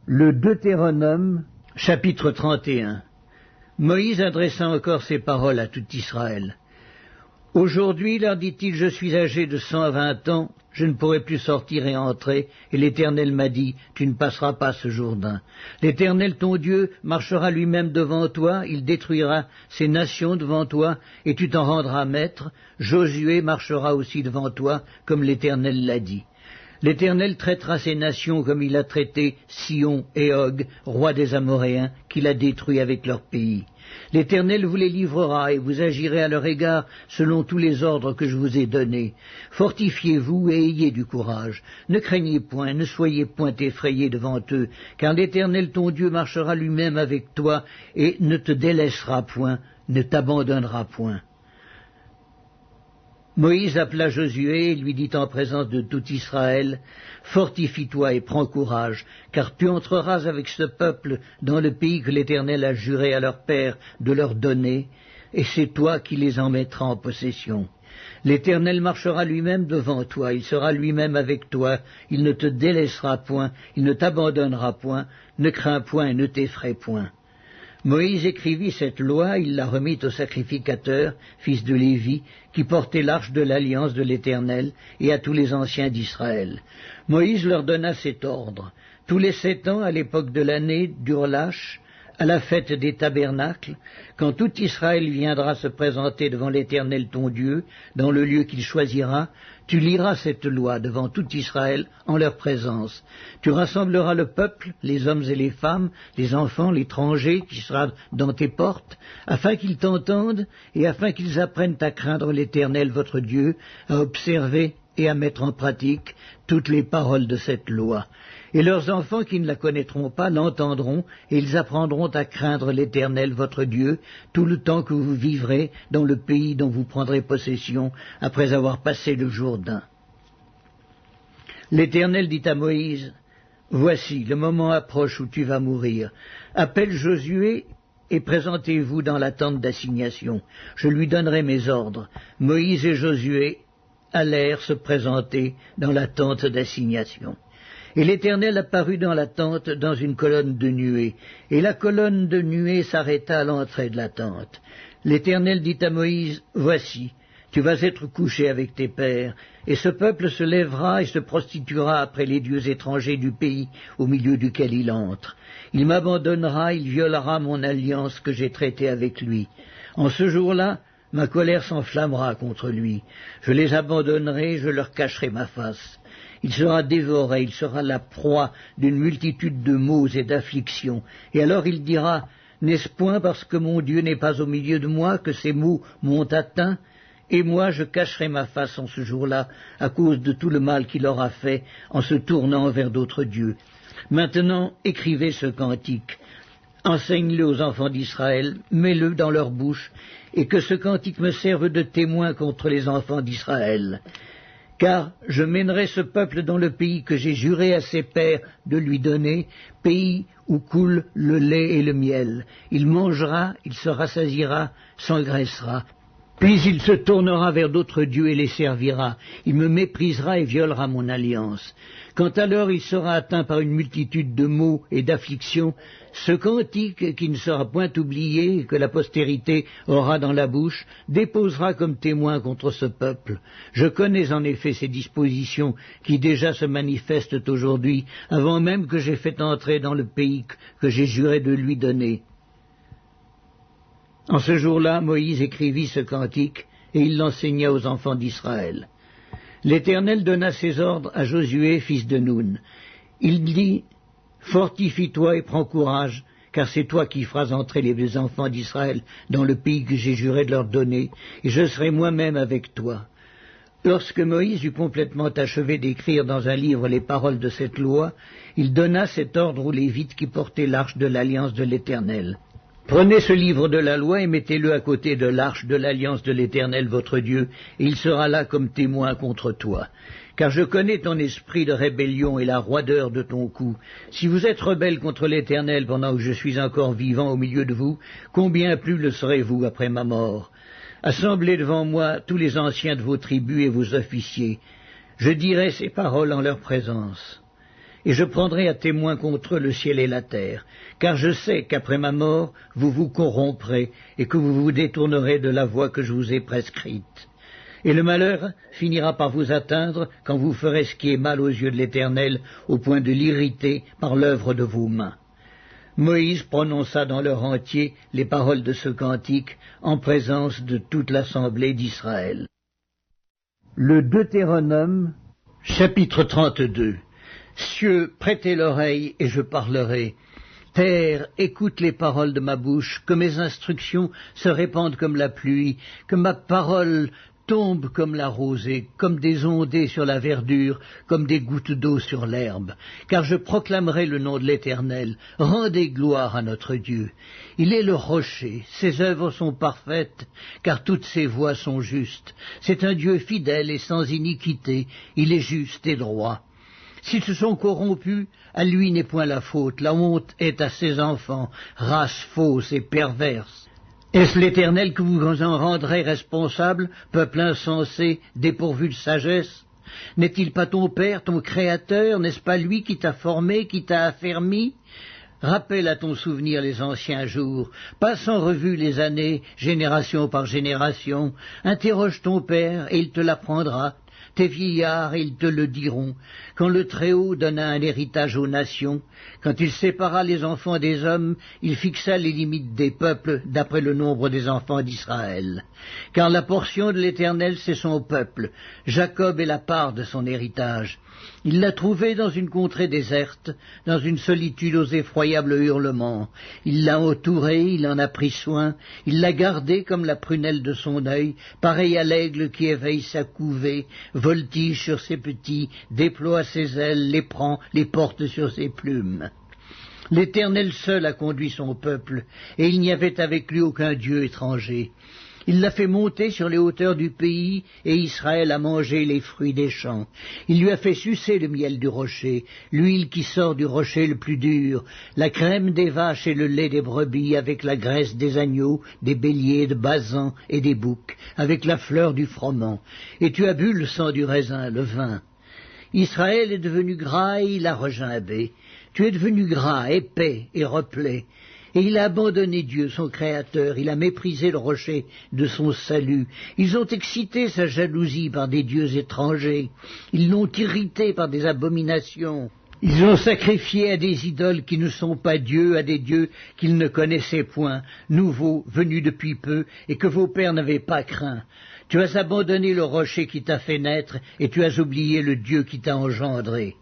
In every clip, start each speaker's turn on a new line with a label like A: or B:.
A: Le Deutéronome, chapitre 31. Moïse adressa encore ces paroles à tout Israël. Aujourd'hui, leur dit-il, je suis âgé de 120 ans, je ne pourrai plus sortir et entrer, et l'Éternel m'a dit, tu ne passeras pas ce Jourdain. L'Éternel ton Dieu marchera lui-même devant toi, il détruira ces nations devant toi, et tu t'en rendras maître. Josué marchera aussi devant toi, comme l'Éternel l'a dit. L'Éternel traitera ces nations comme il a traité Sihon et Og, rois des Amoréens, qu'il a détruits avec leur pays. L'Éternel vous les livrera, et vous agirez à leur égard selon tous les ordres que je vous ai donnés. Fortifiez-vous et ayez du courage. Ne craignez point, ne soyez point effrayés devant eux, car l'Éternel ton Dieu marchera lui-même avec toi, et ne te délaissera point, ne t'abandonnera point. Moïse appela Josué et lui dit en présence de tout Israël, « Fortifie-toi et prends courage, car tu entreras avec ce peuple dans le pays que l'Éternel a juré à leur père de leur donner, et c'est toi qui les en mettras en possession. L'Éternel marchera lui-même devant toi, il sera lui-même avec toi, il ne te délaissera point, il ne t'abandonnera point, ne crains point et ne t'effraie point. » Moïse écrivit cette loi, il la remit au sacrificateur, fils de Lévi, qui portait l'arche de l'alliance de l'Éternel, et à tous les anciens d'Israël. Moïse leur donna cet ordre. Tous les 7 ans, à l'époque de l'année d'Urlache, à la fête des tabernacles, quand tout Israël viendra se présenter devant l'Éternel ton Dieu, dans le lieu qu'il choisira, tu liras cette loi devant tout Israël en leur présence. Tu rassembleras le peuple, les hommes et les femmes, les enfants, l'étranger qui sera dans tes portes, afin qu'ils t'entendent et afin qu'ils apprennent à craindre l'Éternel votre Dieu, à observer et à mettre en pratique toutes les paroles de cette loi. Et leurs enfants qui ne la connaîtront pas l'entendront, et ils apprendront à craindre l'Éternel votre Dieu tout le temps que vous vivrez dans le pays dont vous prendrez possession après avoir passé le Jourdain. L'Éternel dit à Moïse, « Voici, le moment approche où tu vas mourir. Appelle Josué et présentez-vous dans la tente d'assignation. Je lui donnerai mes ordres. » Moïse et Josué allèrent se présenter dans la tente d'assignation. Et l'Éternel apparut dans la tente dans une colonne de nuée, et la colonne de nuée s'arrêta à l'entrée de la tente. L'Éternel dit à Moïse, « Voici, tu vas être couché avec tes pères, et ce peuple se lèvera et se prostituera après les dieux étrangers du pays au milieu duquel il entre. Il m'abandonnera, il violera mon alliance que j'ai traitée avec lui. En ce jour-là, ma colère s'enflammera contre lui. Je les abandonnerai, je leur cacherai ma face. Il sera dévoré, il sera la proie d'une multitude de maux et d'afflictions. Et alors il dira, n'est-ce point parce que mon Dieu n'est pas au milieu de moi que ces maux m'ont atteint? Et moi je cacherai ma face en ce jour-là à cause de tout le mal qu'il aura fait en se tournant vers d'autres dieux. Maintenant écrivez ce cantique. Enseigne-le aux enfants d'Israël, mets-le dans leur bouche, et que ce cantique me serve de témoin contre les enfants d'Israël. Car je mènerai ce peuple dans le pays que j'ai juré à ses pères de lui donner, pays où coule le lait et le miel. Il mangera, il se rassasiera, s'engraissera. Puis il se tournera vers d'autres dieux et les servira. Il me méprisera et violera mon alliance. Quand alors il sera atteint par une multitude de maux et d'afflictions, ce cantique, qui ne sera point oublié et que la postérité aura dans la bouche, déposera comme témoin contre ce peuple. Je connais en effet ces dispositions qui déjà se manifestent aujourd'hui, avant même que j'aie fait entrer dans le pays que j'ai juré de lui donner. En ce jour-là, Moïse écrivit ce cantique, et il l'enseigna aux enfants d'Israël. L'Éternel donna ses ordres à Josué, fils de Nun. Il dit, « Fortifie-toi et prends courage, car c'est toi qui feras entrer les enfants d'Israël dans le pays que j'ai juré de leur donner, et je serai moi-même avec toi. » Lorsque Moïse eut complètement achevé d'écrire dans un livre les paroles de cette loi, il donna cet ordre aux Lévites qui portaient l'arche de l'alliance de l'Éternel. Prenez ce livre de la loi et mettez-le à côté de l'arche de l'alliance de l'Éternel votre Dieu, et il sera là comme témoin contre toi. Car je connais ton esprit de rébellion et la roideur de ton cou. Si vous êtes rebelles contre l'Éternel pendant que je suis encore vivant au milieu de vous, combien plus le serez-vous après ma mort? Assemblez devant moi tous les anciens de vos tribus et vos officiers. Je dirai ces paroles en leur présence. et je prendrai à témoin contre eux le ciel et la terre, car je sais qu'après ma mort, vous vous corromprez, et que vous vous détournerez de la voie que je vous ai prescrite. Et le malheur finira par vous atteindre quand vous ferez ce qui est mal aux yeux de l'Éternel, au point de l'irriter par l'œuvre de vos mains. » Moïse prononça dans leur entier les paroles de ce cantique en présence de toute l'assemblée d'Israël. Le Deutéronome, chapitre 32. Cieux, prêtez l'oreille et je parlerai. Terre, écoute les paroles de ma bouche, que mes instructions se répandent comme la pluie, que ma parole tombe comme la rosée, comme des ondées sur la verdure, comme des gouttes d'eau sur l'herbe. Car je proclamerai le nom de l'Éternel. Rendez gloire à notre Dieu. Il est le rocher, ses œuvres sont parfaites, car toutes ses voies sont justes. C'est un Dieu fidèle et sans iniquité, il est juste et droit. S'ils se sont corrompus, à lui n'est point la faute, la honte est à ses enfants, race fausse et perverse. Est-ce l'Éternel que vous en rendrez responsable, peuple insensé, dépourvu de sagesse? N'est-il pas ton Père, ton Créateur? N'est-ce pas lui qui t'a formé, qui t'a affermi? Rappelle à ton souvenir les anciens jours, passe en revue les années, génération par génération, interroge ton Père et il te l'apprendra. Tes vieillards, ils te le diront, quand le Très-Haut donna un héritage aux nations, quand il sépara les enfants des hommes, il fixa les limites des peuples d'après le nombre des enfants d'Israël. Car la portion de l'Éternel, c'est son peuple, Jacob est la part de son héritage. Il l'a trouvé dans une contrée déserte, dans une solitude aux effroyables hurlements. Il l'a entouré, il en a pris soin, il l'a gardé comme la prunelle de son œil, pareil à l'aigle qui éveille sa couvée, voltige sur ses petits, déploie ses ailes, les prend, les porte sur ses plumes. L'Éternel seul a conduit son peuple, et il n'y avait avec lui aucun dieu étranger. Il l'a fait monter sur les hauteurs du pays, et Israël a mangé les fruits des champs. Il lui a fait sucer le miel du rocher, l'huile qui sort du rocher le plus dur, la crème des vaches et le lait des brebis, avec la graisse des agneaux, des béliers, de basans et des boucs, avec la fleur du froment. Et tu as bu le sang du raisin, le vin. Israël est devenu gras et il a regimbé. Tu es devenu gras, épais et replé. Et il a abandonné Dieu, son Créateur, il a méprisé le rocher de son salut. Ils ont excité sa jalousie par des dieux étrangers. Ils l'ont irrité par des abominations. Ils ont sacrifié à des idoles qui ne sont pas dieux, à des dieux qu'ils ne connaissaient point, nouveaux, venus depuis peu, et que vos pères n'avaient pas craint. Tu as abandonné le rocher qui t'a fait naître, et tu as oublié le Dieu qui t'a engendré.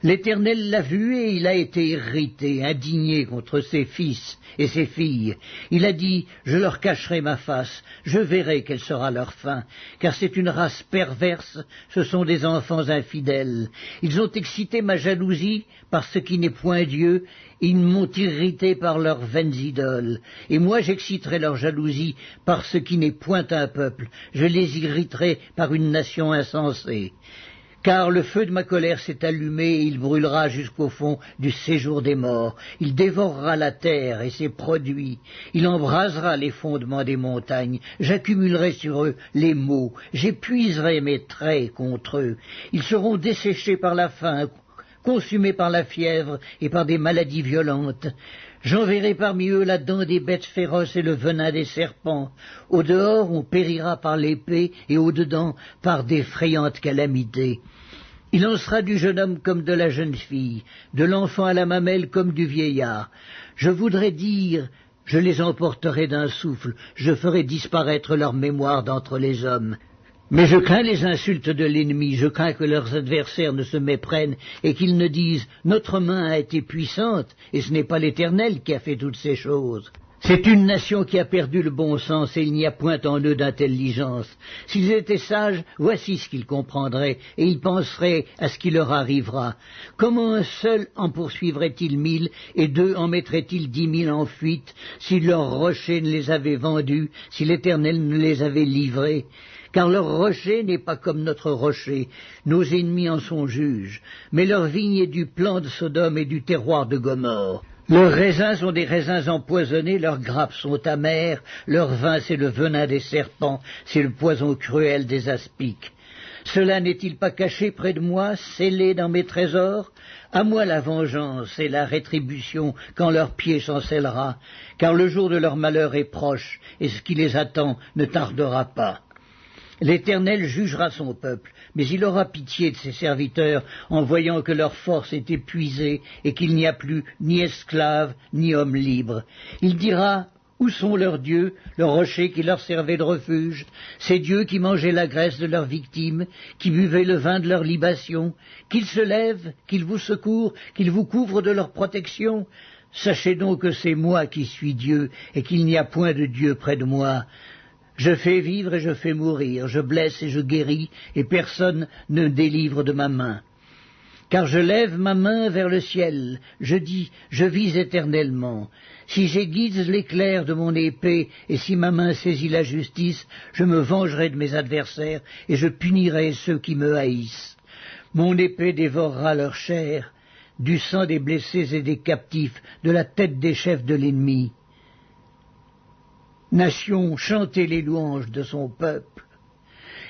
A: L'Éternel l'a vu et il a été irrité, indigné contre ses fils et ses filles. Il a dit, je leur cacherai ma face, je verrai quelle sera leur fin, car c'est une race perverse, ce sont des enfants infidèles. Ils ont excité ma jalousie par ce qui n'est point Dieu, ils m'ont irrité par leurs vaines idoles. Et moi j'exciterai leur jalousie par ce qui n'est point un peuple, je les irriterai par une nation insensée. Car le feu de ma colère s'est allumé et il brûlera jusqu'au fond du séjour des morts. Il dévorera la terre et ses produits. Il embrasera les fondements des montagnes. J'accumulerai sur eux les maux. J'épuiserai mes traits contre eux. Ils seront desséchés par la faim, consumés par la fièvre et par des maladies violentes. J'enverrai parmi eux la dent des bêtes féroces et le venin des serpents. Au dehors, on périra par l'épée et au dedans par d'effrayantes calamités. Il en sera du jeune homme comme de la jeune fille, de l'enfant à la mamelle comme du vieillard. Je voudrais dire, je les emporterai d'un souffle, je ferai disparaître leur mémoire d'entre les hommes. Mais je crains les insultes de l'ennemi, je crains que leurs adversaires ne se méprennent et qu'ils ne disent « Notre main a été puissante, et ce n'est pas l'Éternel qui a fait toutes ces choses. » C'est une nation qui a perdu le bon sens, et il n'y a point en eux d'intelligence. S'ils étaient sages, voici ce qu'ils comprendraient, et ils penseraient à ce qui leur arrivera. Comment un seul en poursuivrait-il 1000, et deux en mettraient-ils 10 000 en fuite, si leur rocher ne les avait vendus, si l'Éternel ne les avait livrés? Car leur rocher n'est pas comme notre rocher, nos ennemis en sont juges, mais leur vigne est du plan de Sodome et du terroir de Gomorrhe. Leurs raisins sont des raisins empoisonnés, leurs grappes sont amères, leur vin c'est le venin des serpents, c'est le poison cruel des aspics. Cela n'est-il pas caché près de moi, scellé dans mes trésors? À moi la vengeance et la rétribution quand leur pied chancellera, car le jour de leur malheur est proche, et ce qui les attend ne tardera pas. L'Éternel jugera son peuple, mais il aura pitié de ses serviteurs en voyant que leur force est épuisée et qu'il n'y a plus ni esclaves ni hommes libres. Il dira: où sont leurs dieux, leurs rochers qui leur servaient de refuge, ces dieux qui mangeaient la graisse de leurs victimes, qui buvaient le vin de leurs libations? Qu'ils se lèvent, qu'ils vous secourent, qu'ils vous couvrent de leur protection. Sachez donc que c'est moi qui suis Dieu, et qu'il n'y a point de Dieu près de moi. Je fais vivre et je fais mourir, je blesse et je guéris, et personne ne délivre de ma main. Car je lève ma main vers le ciel, je dis, je vis éternellement. Si j'aiguise l'éclair de mon épée, et si ma main saisit la justice, je me vengerai de mes adversaires, et je punirai ceux qui me haïssent. Mon épée dévorera leur chair, du sang des blessés et des captifs, de la tête des chefs de l'ennemi. Nation, chantez les louanges de son peuple.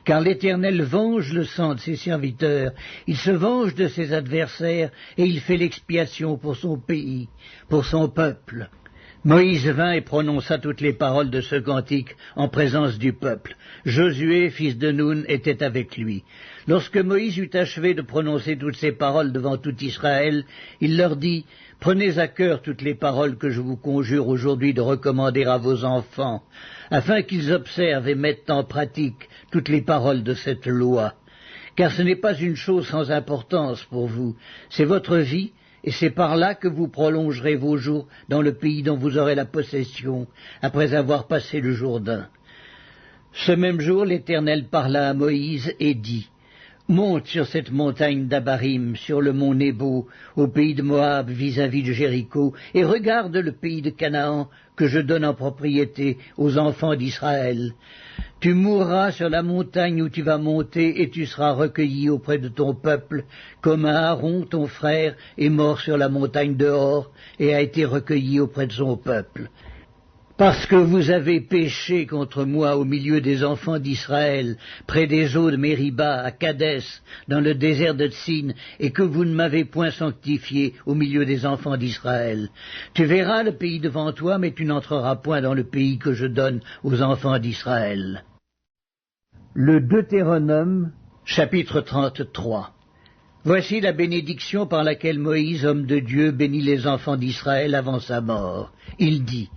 A: Car l'Éternel venge le sang de ses serviteurs, il se venge de ses adversaires, et il fait l'expiation pour son pays, pour son peuple. Moïse vint et prononça toutes les paroles de ce cantique en présence du peuple. Josué, fils de Nun, était avec lui. Lorsque Moïse eut achevé de prononcer toutes ces paroles devant tout Israël, il leur dit: prenez à cœur toutes les paroles que je vous conjure aujourd'hui de recommander à vos enfants, afin qu'ils observent et mettent en pratique toutes les paroles de cette loi. Car ce n'est pas une chose sans importance pour vous, c'est votre vie, et c'est par là que vous prolongerez vos jours dans le pays dont vous aurez la possession, après avoir passé le Jourdain. Ce même jour, l'Éternel parla à Moïse et dit: monte sur cette montagne d'Abarim, sur le mont Nebo, au pays de Moab, vis-à-vis de Jéricho, et regarde le pays de Canaan, que je donne en propriété aux enfants d'Israël. Tu mourras sur la montagne où tu vas monter, et tu seras recueilli auprès de ton peuple, comme Aaron, ton frère, est mort sur la montagne de Hor, et a été recueilli auprès de son peuple. Parce que vous avez péché contre moi au milieu des enfants d'Israël, près des eaux de Mériba, à Kadès, dans le désert de Tsin, et que vous ne m'avez point sanctifié au milieu des enfants d'Israël. Tu verras le pays devant toi, mais tu n'entreras point dans le pays que je donne aux enfants d'Israël. Le Deutéronome, chapitre 33. Voici la bénédiction par laquelle Moïse, homme de Dieu, bénit les enfants d'Israël avant sa mort. Il dit: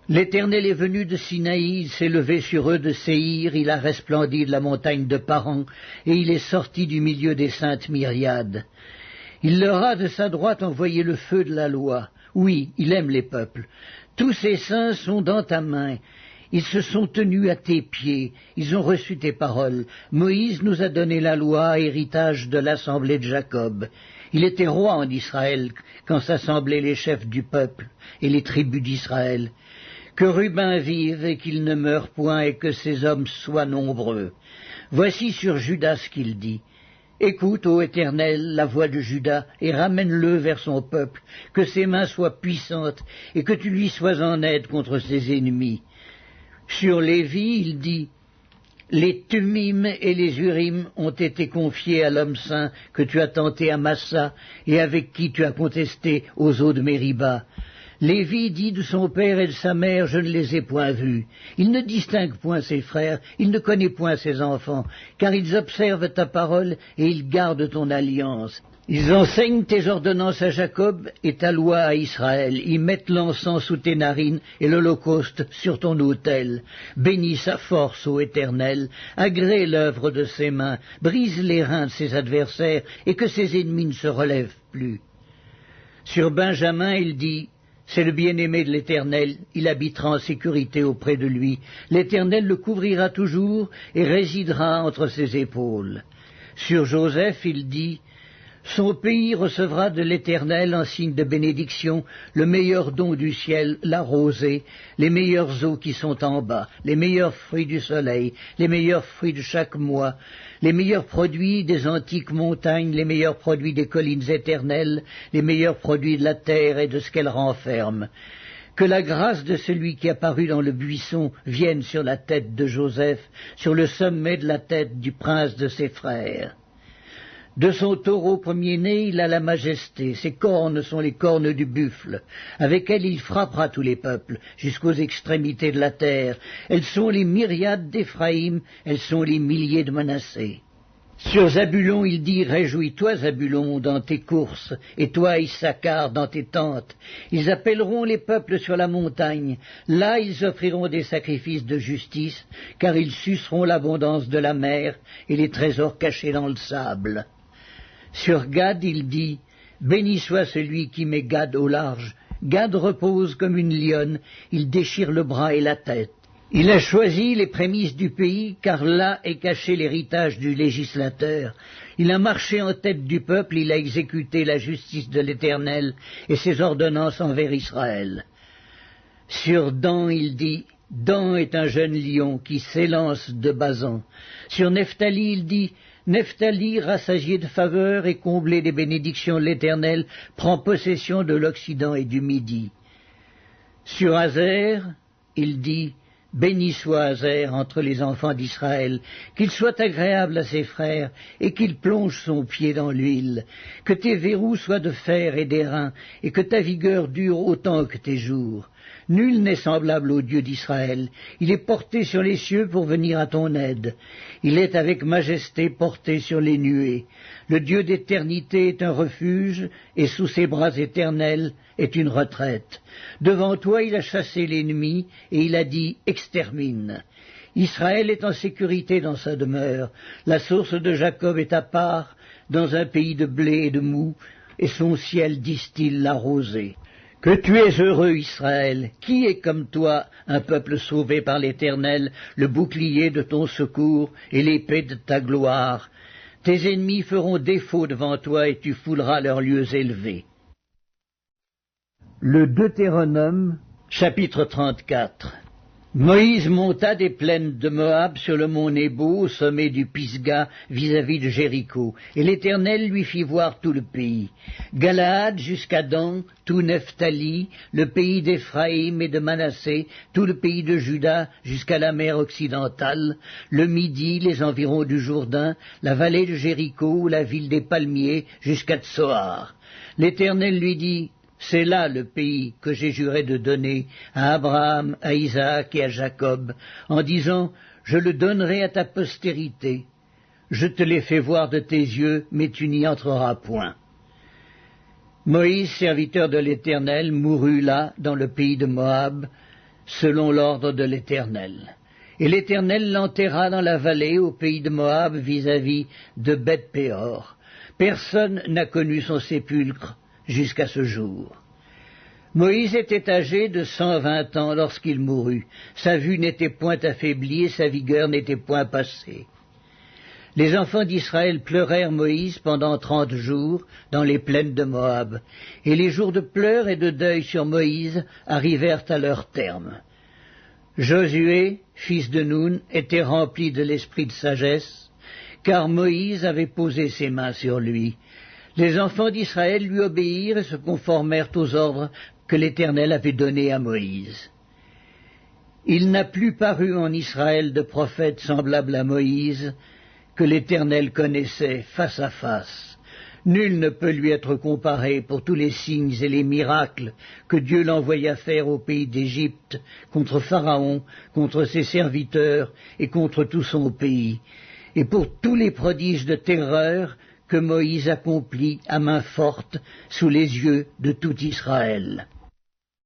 A: L'Éternel est venu de Sinaï, il s'est levé sur eux de Séhir, il a resplendi de la montagne de Paran, et il est sorti du milieu des saintes myriades. Il leur a de sa droite envoyé le feu de la loi. Oui, il aime les peuples. Tous ses saints sont dans ta main. Ils se sont tenus à tes pieds, ils ont reçu tes paroles. Moïse nous a donné la loi, héritage de l'assemblée de Jacob. Il était roi en Israël quand s'assemblaient les chefs du peuple et les tribus d'Israël. Que Ruben vive et qu'il ne meure point et que ses hommes soient nombreux. Voici sur Judas ce qu'il dit. Écoute, ô Éternel, la voix de Judas, et ramène-le vers son peuple, que ses mains soient puissantes, et que tu lui sois en aide contre ses ennemis. Sur Lévi, il dit: les Tumim et les Urim ont été confiés à l'homme saint que tu as tenté à Massa, et avec qui tu as contesté aux eaux de Mériba. Lévi dit de son père et de sa mère: je ne les ai point vus. Il ne distingue point ses frères, il ne connaît point ses enfants, car ils observent ta parole et ils gardent ton alliance. Ils enseignent tes ordonnances à Jacob et ta loi à Israël. Ils mettent l'encens sous tes narines et l'holocauste sur ton autel. Bénis sa force, ô Éternel, agrée l'œuvre de ses mains, brise les reins de ses adversaires et que ses ennemis ne se relèvent plus. Sur Benjamin, il dit: c'est le bien-aimé de l'Éternel, il habitera en sécurité auprès de lui. L'Éternel le couvrira toujours et résidera entre ses épaules. Sur Joseph, il dit: son pays recevra de l'Éternel en signe de bénédiction le meilleur don du ciel, la rosée, les meilleures eaux qui sont en bas, les meilleurs fruits du soleil, les meilleurs fruits de chaque mois, les meilleurs produits des antiques montagnes, les meilleurs produits des collines éternelles, les meilleurs produits de la terre et de ce qu'elle renferme. Que la grâce de celui qui apparut dans le buisson vienne sur la tête de Joseph, sur le sommet de la tête du prince de ses frères. De son taureau premier-né, il a la majesté, ses cornes sont les cornes du buffle, avec elles il frappera tous les peuples, jusqu'aux extrémités de la terre. Elles sont les myriades d'Éphraïm, elles sont les milliers de Manassé. Sur Zabulon, il dit, réjouis-toi, Zabulon, dans tes courses, et toi, Issachar, dans tes tentes. Ils appelleront les peuples sur la montagne. Là, ils offriront des sacrifices de justice, car ils suceront l'abondance de la mer et les trésors cachés dans le sable. Sur Gad, il dit, béni soit celui qui met Gad au large. Gad repose comme une lionne, il déchire le bras et la tête. Il a choisi les prémices du pays, car là est caché l'héritage du législateur. Il a marché en tête du peuple, il a exécuté la justice de l'Éternel et ses ordonnances envers Israël. Sur Dan, il dit, Dan est un jeune lion qui s'élance de Basan. Sur Nephtali, il dit, Nephtali, rassasié de faveur et comblé des bénédictions de l'Éternel, prend possession de l'Occident et du Midi. Sur Azer, il dit, béni soit Azer entre les enfants d'Israël, qu'il soit agréable à ses frères, et qu'il plonge son pied dans l'huile, que tes verrous soient de fer et d'airain, et que ta vigueur dure autant que tes jours. Nul n'est semblable au Dieu d'Israël, il est porté sur les cieux pour venir à ton aide. Il est avec majesté porté sur les nuées. Le Dieu d'éternité est un refuge, et sous ses bras éternels est une retraite. Devant toi il a chassé l'ennemi, et il a dit « Extermine ». Israël est en sécurité dans sa demeure. La source de Jacob est à part, dans un pays de blé et de moût, et son ciel distille la rosée. Que tu es heureux, Israël! Qui est comme toi, un peuple sauvé par l'Éternel, le bouclier de ton secours et l'épée de ta gloire? Tes ennemis feront défaut devant toi et tu fouleras leurs lieux élevés. Le Deutéronome, chapitre 34. Moïse monta des plaines de Moab sur le mont Nebo, au sommet du Pisga, vis-à-vis de Jéricho, et l'Éternel lui fit voir tout le pays. Galaad jusqu'à Dan, tout Nephtali, le pays d'Éphraïm et de Manassé, tout le pays de Juda jusqu'à la mer occidentale, le Midi, les environs du Jourdain, la vallée de Jéricho, la ville des palmiers, jusqu'à Tsoar. L'Éternel lui dit, c'est là le pays que j'ai juré de donner à Abraham, à Isaac et à Jacob, en disant, je le donnerai à ta postérité. Je te l'ai fait voir de tes yeux, mais tu n'y entreras point. Moïse, serviteur de l'Éternel, mourut là, dans le pays de Moab, selon l'ordre de l'Éternel. Et l'Éternel l'enterra dans la vallée, au pays de Moab, vis-à-vis de Beth-péor. Personne n'a connu son sépulcre jusqu'à ce jour. Moïse était âgé de 120 ans lorsqu'il mourut. Sa vue n'était point affaiblie et sa vigueur n'était point passée. Les enfants d'Israël pleurèrent Moïse pendant 30 jours dans les plaines de Moab, et les jours de pleurs et de deuil sur Moïse arrivèrent à leur terme. Josué, fils de Nun, était rempli de l'esprit de sagesse, car Moïse avait posé ses mains sur lui. Les enfants d'Israël lui obéirent et se conformèrent aux ordres que l'Éternel avait donnés à Moïse. Il n'a plus paru en Israël de prophète semblable à Moïse, que l'Éternel connaissait face à face. Nul ne peut lui être comparé pour tous les signes et les miracles que Dieu l'envoya faire au pays d'Égypte, contre Pharaon, contre ses serviteurs et contre tout son pays, et pour tous les prodiges de terreur que Moïse accomplit à main forte sous les yeux de tout Israël.